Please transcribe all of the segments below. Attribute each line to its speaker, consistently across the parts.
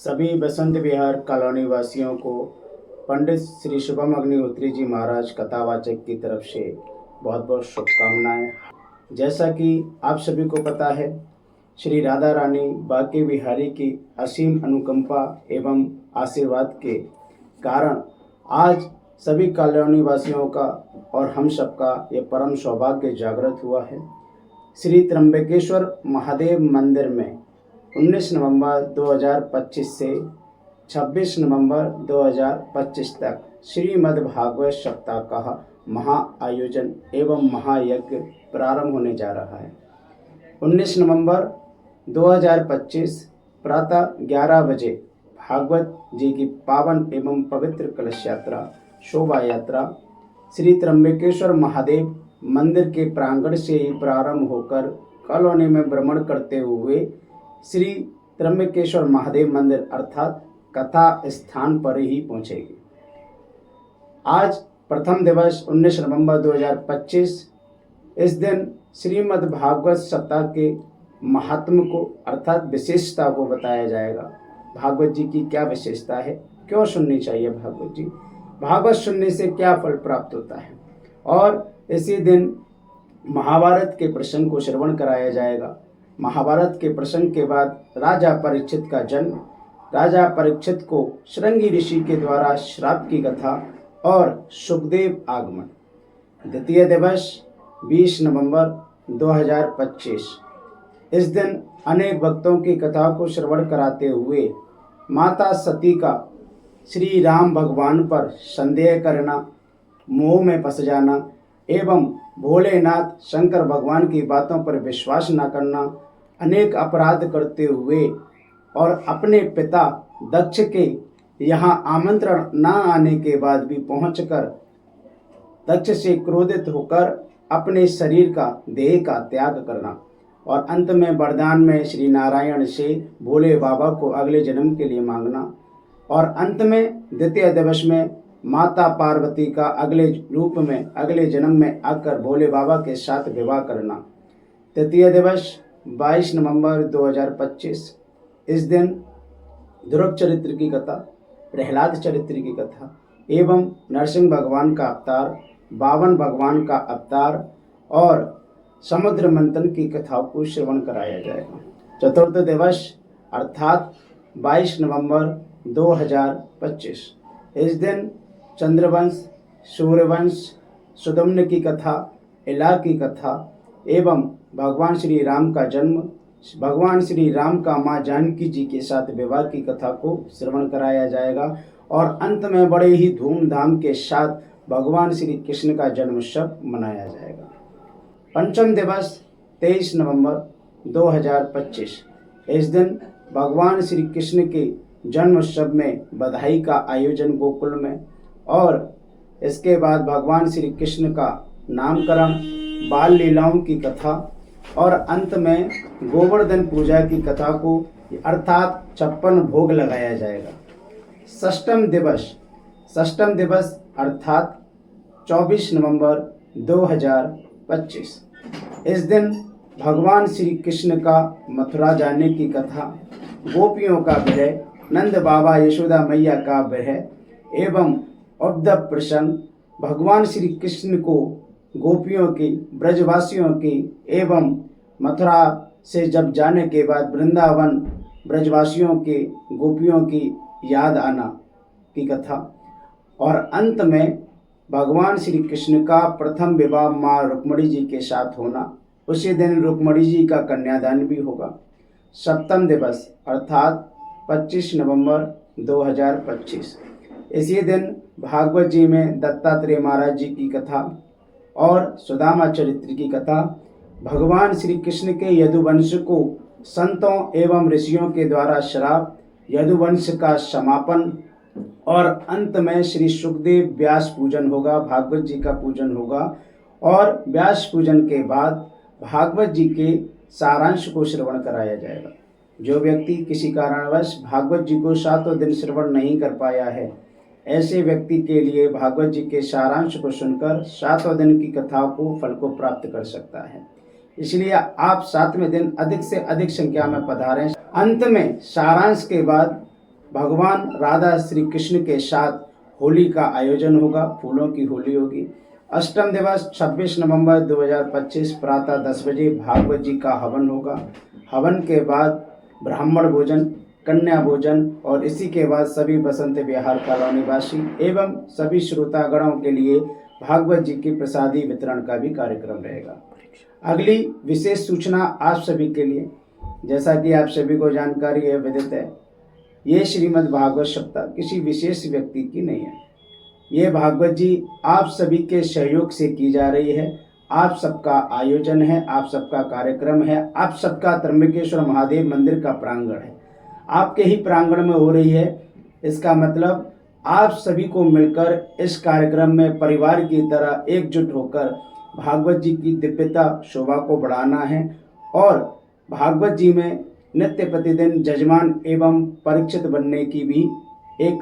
Speaker 1: सभी बसंत विहार कॉलोनी वासियों को पंडित श्री शुभम अग्निहोत्री जी महाराज कथावाचक की तरफ से बहुत बहुत शुभकामनाएं। जैसा कि आप सभी को पता है, श्री राधा रानी बांके बिहारी की असीम अनुकंपा एवं आशीर्वाद के कारण आज सभी कॉलोनी वासियों का और हम सबका ये परम सौभाग्य जागृत हुआ है। श्री त्र्यंबकेश्वर महादेव मंदिर में 19 नवंबर 2025 से 26 नवंबर 2025 तक श्रीमद् भागवत सप्ताह का महाआयोजन एवं महायज्ञ प्रारंभ होने जा रहा है। 19 नवंबर 2025 प्रातः 11 बजे भागवत जी की पावन एवं पवित्र कलश यात्रा शोभा यात्रा श्री त्र्यंबकेश्वर महादेव मंदिर के प्रांगण से ही प्रारंभ होकर कॉलोनी में भ्रमण करते हुए श्री त्र्यंबकेश्वर महादेव मंदिर अर्थात कथा स्थान पर ही पहुंचेगी। आज प्रथम दिवस 19 नवंबर 2025। इस दिन श्रीमद् भागवत सप्ताह के महात्म को अर्थात विशेषता को बताया जाएगा। भागवत जी की क्या विशेषता है, क्यों सुननी चाहिए भागवत जी, भागवत सुनने से क्या फल प्राप्त होता है, और इसी दिन महाभारत के प्रसंग को श्रवण कराया जाएगा। महाभारत के प्रसंग के बाद राजा परीक्षित का जन्म, राजा परीक्षित को श्रृंगी ऋषि के द्वारा श्राप की कथा और सुखदेव आगमन। द्वितीय दिवस 20 नवंबर 2025। इस दिन अनेक भक्तों की कथा को श्रवण कराते हुए माता सती का श्री राम भगवान पर संदेह करना, मोह में फंस जाना एवं भोलेनाथ शंकर भगवान की बातों पर विश्वास न करना, अनेक अपराध करते हुए और अपने पिता दक्ष के यहाँ आमंत्रण न आने के बाद भी पहुंचकर दक्ष से क्रोधित होकर अपने शरीर का देह का त्याग करना और अंत में वरदान में श्री नारायण से भोले बाबा को अगले जन्म के लिए मांगना, और अंत में द्वितीय दिवस में माता पार्वती का अगले रूप में अगले जन्म में आकर भोले बाबा के साथ विवाह करना। तृतीय दिवस 22 नवंबर 2025। इस दिन ध्रुव चरित्र की कथा, प्रहलाद चरित्र की कथा एवं नरसिंह भगवान का अवतार, बावन भगवान का अवतार और समुद्र मंथन की कथाओं को श्रवण कराया जाएगा। चतुर्थ दिवस अर्थात 22 नवंबर 2025। इस दिन चंद्रवंश, सूर्यवंश, सुदम्न की कथा, इला की कथा एवं भगवान श्री राम का जन्म, भगवान श्री राम का माँ जानकी जी के साथ विवाह की कथा को श्रवण कराया जाएगा, और अंत में बड़े ही धूमधाम के साथ भगवान श्री कृष्ण का जन्मोत्सव मनाया जाएगा। पंचम दिवस 23 नवंबर 2025। इस दिन भगवान श्री कृष्ण के जन्मोत्सव में बधाई का आयोजन गोकुल में, और इसके बाद भगवान श्री कृष्ण का नामकरण, बाल लीलाओं की कथा और अंत में गोवर्धन पूजा की कथा को अर्थात 56 भोग लगाया जाएगा। षष्ठम दिवस अर्थात 24 नवंबर 2025। इस दिन भगवान श्री कृष्ण का मथुरा जाने की कथा, गोपियों का विरह, नंद बाबा यशोदा मैया का विरह एवं उद्धव प्रसंग, भगवान श्री कृष्ण को गोपियों की, ब्रजवासियों की एवं मथुरा से जब जाने के बाद वृंदावन ब्रजवासियों के, गोपियों की याद आना की कथा, और अंत में भगवान श्री कृष्ण का प्रथम विवाह माँ रुक्मिणी जी के साथ होना। उसी दिन रुक्मिणी जी का कन्यादान भी होगा। सप्तम दिवस अर्थात 25 नवंबर 2025। इसी दिन भागवत जी में दत्तात्रेय महाराज जी की कथा और सुदामा चरित्र की कथा, भगवान श्री कृष्ण के यदुवंश को संतों एवं ऋषियों के द्वारा श्राप, यदुवंश का समापन, और अंत में श्री सुखदेव व्यास पूजन होगा, भागवत जी का पूजन होगा, और व्यास पूजन के बाद भागवत जी के सारांश को श्रवण कराया जाएगा। जो व्यक्ति किसी कारणवश भागवत जी को 7 दिन श्रवण नहीं कर पाया है, ऐसे व्यक्ति के लिए भागवत जी के सारांश को सुनकर 7 दिन की कथाओं को फल को प्राप्त कर सकता है। इसलिए आप 7वें दिन अधिक से अधिक संख्या में पधारें। अंत में सारांश के बाद भगवान राधा श्री कृष्ण के साथ होली का आयोजन होगा, फूलों की होली होगी। अष्टम दिवस 26 नवंबर 2025 प्रातः 10 बजे भागवत जी का हवन होगा। हवन के बाद ब्राह्मण भोजन, कन्या भोजन और इसी के बाद सभी बसंत विहार कॉलोनी वासी एवं सभी श्रोतागणों के लिए भागवत जी की प्रसादी वितरण का भी कार्यक्रम रहेगा। अगली विशेष सूचना आप सभी के लिए, जैसा कि आप सभी को जानकारी है, विदित है, ये श्रीमद् भागवत सप्ताह किसी विशेष व्यक्ति की नहीं है। ये भागवत जी आप सभी के सहयोग से की जा रही है। आप सबका आयोजन है, आप सबका कार्यक्रम है, आप सबका त्र्यंबकेश्वर महादेव मंदिर का प्रांगण है, आपके ही प्रांगण में हो रही है। इसका मतलब आप सभी को मिलकर इस कार्यक्रम में परिवार की तरह एकजुट होकर भागवत जी की दिव्यता शोभा को बढ़ाना है और भागवत जी में नित्य प्रतिदिन जजमान एवं परीक्षित बनने की भी एक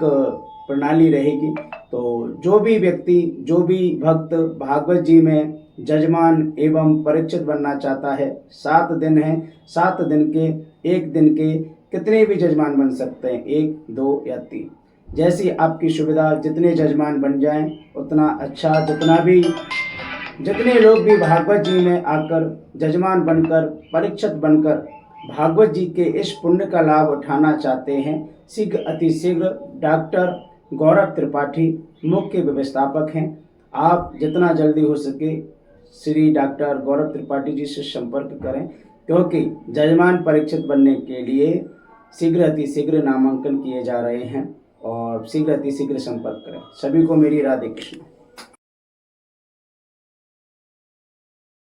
Speaker 1: प्रणाली रहेगी। तो जो भी व्यक्ति, जो भी भक्त भागवत जी में जजमान एवं परीक्षित बनना चाहता है, 7 दिन है, 7 दिन के, एक दिन के कितने भी जजमान बन सकते हैं, 1, 2 या 3, जैसी आपकी सुविधा। जितने जजमान बन जाएं उतना अच्छा। जितने लोग भी भागवत जी में आकर जजमान बनकर, परीक्षित बनकर भागवत जी के इस पुण्य का लाभ उठाना चाहते हैं, शीघ्र अतिशीघ्र डॉक्टर गौरव त्रिपाठी मुख्य व्यवस्थापक हैं, आप जितना जल्दी हो सके श्री डॉक्टर गौरव त्रिपाठी जी से संपर्क करें, क्योंकि जजमान परीक्षित बनने के लिए शीघ्र अतिशीघ्र नामांकन किए जा रहे हैं और शीघ्र अतिशीघ्र संपर्क करें। सभी को मेरी राधे कृष्ण।